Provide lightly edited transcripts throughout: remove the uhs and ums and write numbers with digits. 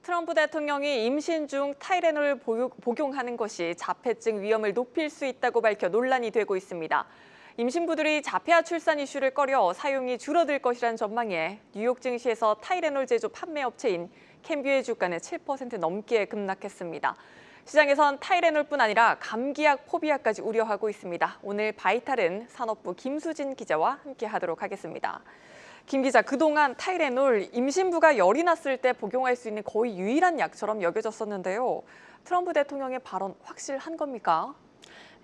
트럼프 대통령이 임신 중 타이레놀을 복용하는 것이 자폐증 위험을 높일 수 있다고 밝혀 논란이 되고 있습니다. 임신부들이 자폐아 출산 이슈를 꺼려 사용이 줄어들 것이란 전망에 뉴욕 증시에서 타이레놀 제조 판매 업체인 캔뷰의 주가는 7% 넘게 급락했습니다. 시장에선 타이레놀뿐 아니라 감기약, 포비약까지 우려하고 있습니다. 오늘 바이탈은 산업부 김수진 기자와 함께하도록 하겠습니다. 김 기자, 그동안 타이레놀 임신부가 열이 났을 때 복용할 수 있는 거의 유일한 약처럼 여겨졌었는데요. 트럼프 대통령의 발언 확실한 겁니까?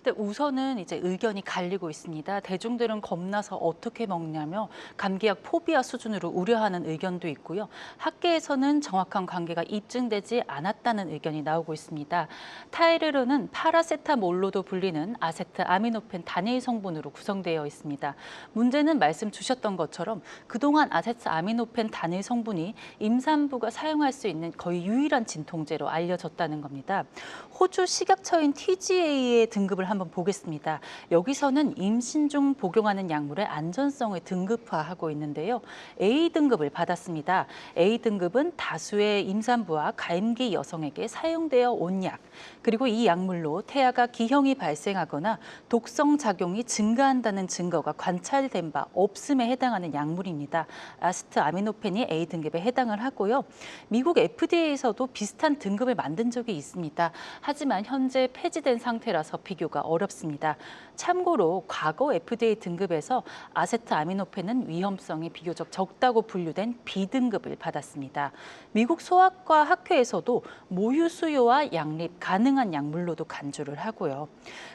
근데 우선은 이제 의견이 갈리고 있습니다. 대중들은 겁나서 어떻게 먹냐며 감기약 포비아 수준으로 우려하는 의견도 있고요. 학계에서는 정확한 관계가 입증되지 않았다는 의견이 나오고 있습니다. 타이레놀은 파라세타몰로도 불리는 아세트아미노펜 단일 성분으로 구성되어 있습니다. 문제는 말씀 주셨던 것처럼 그동안 아세트아미노펜 단일 성분이 임산부가 사용할 수 있는 거의 유일한 진통제로 알려졌다는 겁니다. 호주 식약처인 TGA의 등급을 한번 보겠습니다. 여기서는 임신 중 복용하는 약물의 안전성을 등급화하고 있는데요. A등급을 받았습니다. A등급은 다수의 임산부와 가임기 여성에게 사용되어 온 약, 그리고 이 약물로 태아가 기형이 발생하거나 독성 작용이 증가한다는 증거가 관찰된 바 없음에 해당하는 약물입니다. 아세트아미노펜이 A등급에 해당을 하고요. 미국 FDA에서도 비슷한 등급을 만든 적이 있습니다. 하지만 현재 폐지된 상태라서 비교가 어렵습니다. 참고로 과거 FDA 등급에서 아세트아미노펜은 위험성이 비교적 적다고 분류된 B등급을 받았습니다. 미국 소아과 학회에서도 모유 수요와 양립 가능한 약물로도 간주를 하고요.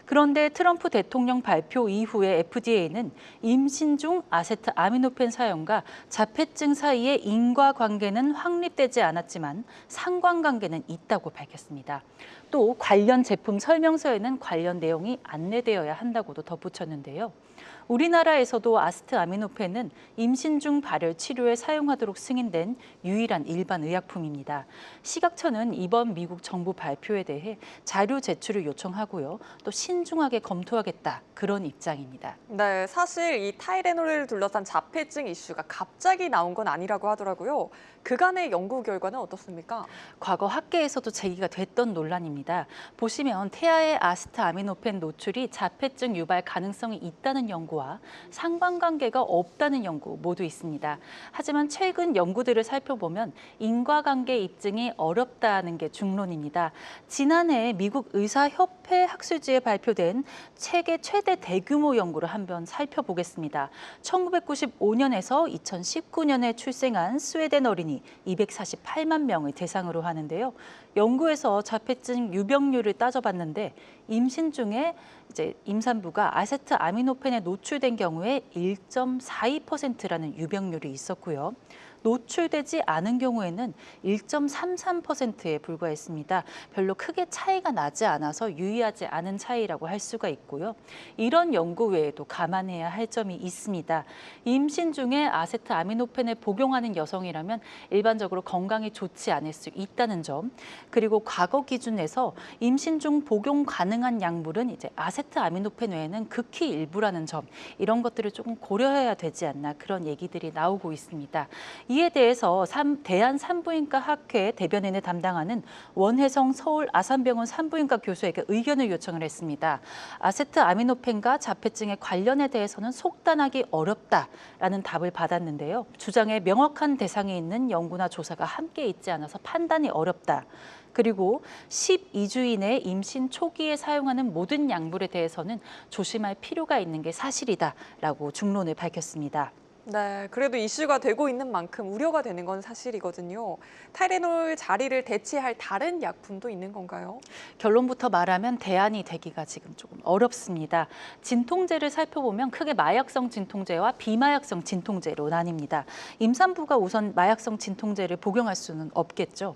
그런데 트럼프 대통령 발표 이후에 FDA는 임신 중 아세트아미노펜 사용과 자폐증 사이의 인과관계는 확립되지 않았지만 상관관계는 있다고 밝혔습니다. 또 관련 제품 설명서에는 관련 내용이 안내되어야 한다고도 덧붙였는데요. 우리나라에서도 아세트아미노펜은 임신 중 발열 치료에 사용하도록 승인된 유일한 일반 의약품입니다. 식약처는 이번 미국 정부 발표에 대해 자료 제출을 요청하고요. 또 신중하게 검토하겠다, 그런 입장입니다. 네, 사실 이 타이레놀을 둘러싼 자폐증 이슈가 갑자기 나온 건 아니라고 하더라고요. 그간의 연구 결과는 어떻습니까? 과거 학계에서도 제기가 됐던 논란입니다. 보시면 태아의 아세트아미노펜 노출이 자폐증 유발 가능성이 있다는 연구와 상관관계가 없다는 연구 모두 있습니다. 하지만 최근 연구들을 살펴보면 인과관계 입증이 어렵다는 게 중론입니다. 지난해 미국 의사협회 학술지에 발표된 세계 최대 대규모 연구를 한번 살펴보겠습니다. 1995년에서 2019년에 출생한 스웨덴 어린이 248만 명을 대상으로 하는데요. 연구에서 자폐증 유병률을 따져봤는데 임신 중에 이제 임산부가 아세트아미노펜에 노출된 경우에 1.42%라는 유병률이 있었고요. 노출되지 않은 경우에는 1.33%에 불과했습니다. 별로 크게 차이가 나지 않아서 유의하지 않은 차이라고 할 수가 있고요. 이런 연구 외에도 감안해야 할 점이 있습니다. 임신 중에 아세트아미노펜을 복용하는 여성이라면 일반적으로 건강에 좋지 않을 수 있다는 점, 그리고 과거 기준에서 임신 중 복용 가능한 약물은 이제 아세트아미노펜 외에는 극히 일부라는 점, 이런 것들을 조금 고려해야 되지 않나, 그런 얘기들이 나오고 있습니다. 이에 대해서 대한산부인과 학회 대변인을 담당하는 원혜성 서울 아산병원 산부인과 교수에게 의견을 요청을 했습니다. 아세트아미노펜과 자폐증의 관련에 대해서는 속단하기 어렵다라는 답을 받았는데요. 주장에 명확한 대상이 있는 연구나 조사가 함께 있지 않아서 판단이 어렵다. 그리고 12주 이내 임신 초기에 사용하는 모든 약물에 대해서는 조심할 필요가 있는 게 사실이다라고 중론을 밝혔습니다. 네, 그래도 이슈가 되고 있는 만큼 우려가 되는 건 사실이거든요. 타이레놀 자리를 대체할 다른 약품도 있는 건가요? 결론부터 말하면 대안이 되기가 지금 조금 어렵습니다. 진통제를 살펴보면 크게 마약성 진통제와 비마약성 진통제로 나뉩니다. 임산부가 우선 마약성 진통제를 복용할 수는 없겠죠.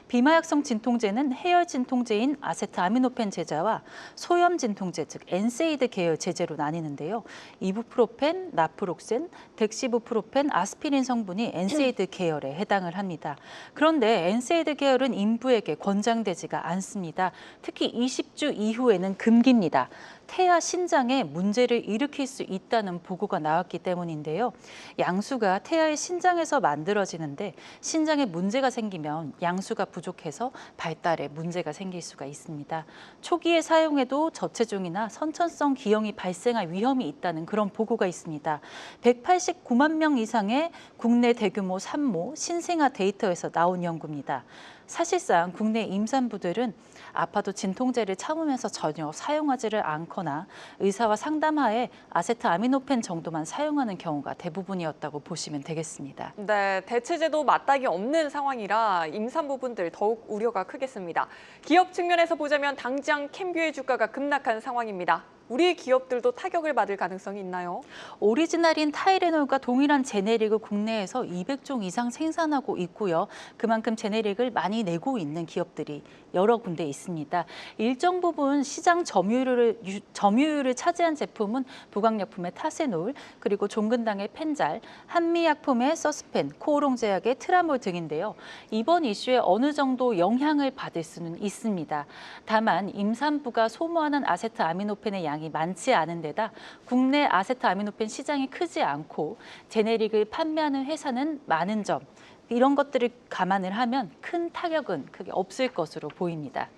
비마약성 진통제는 해열 진통제인 아세트아미노펜 제자와 소염 진통제, 즉 엔세이드 계열 제제로 나뉘는데요. 이부프로펜, 나프록센, 덱시부프로펜, 아스피린 성분이 엔세이드 계열에 해당을 합니다. 그런데 엔세이드 계열은 임부에게 권장되지가 않습니다. 특히 20주 이후에는 금기입니다. 태아 신장에 문제를 일으킬 수 있다는 보고가 나왔기 때문인데요. 양수가 태아의 신장에서 만들어지는데 신장에 문제가 생기면 양수가 부족해서 발달에 문제가 생길 수가 있습니다. 초기에 사용해도 저체중이나 선천성 기형이 발생할 위험이 있다는 그런 보고가 있습니다. 189만 명 이상의 국내 대규모 산모 신생아 데이터에서 나온 연구입니다. 사실상 국내 임산부들은 아파도 진통제를 참으면서 전혀 사용하지를 않거나 의사와 상담하에 아세트아미노펜 정도만 사용하는 경우가 대부분이었다고 보시면 되겠습니다. 네, 대체제도 마땅히 없는 상황이라 임산부분들 더욱 우려가 크겠습니다. 기업 측면에서 보자면 당장 캠뷰의 주가가 급락한 상황입니다. 우리 기업들도 타격을 받을 가능성이 있나요? 오리지널인 타이레놀과 동일한 제네릭을 국내에서 200종 이상 생산하고 있고요. 그만큼 제네릭을 많이 내고 있는 기업들이 여러 군데 있습니다. 일정 부분 시장 점유율을 차지한 제품은 부강약품의 타세놀, 그리고 종근당의 펜잘, 한미약품의 서스펜, 코오롱제약의 트라몰 등인데요. 이번 이슈에 어느 정도 영향을 받을 수는 있습니다. 다만 임산부가 소모하는 아세트아미노펜의 양이 많지 않은 데다 국내 아세트아미노펜 시장이 크지 않고 제네릭을 판매하는 회사는 많은 점, 이런 것들을 감안을 하면 큰 타격은 크게 없을 것으로 보입니다.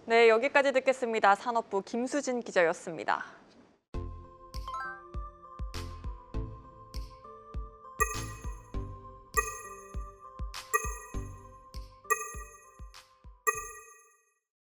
네, 여기까지 듣겠습니다. 산업부 김수진 기자였습니다.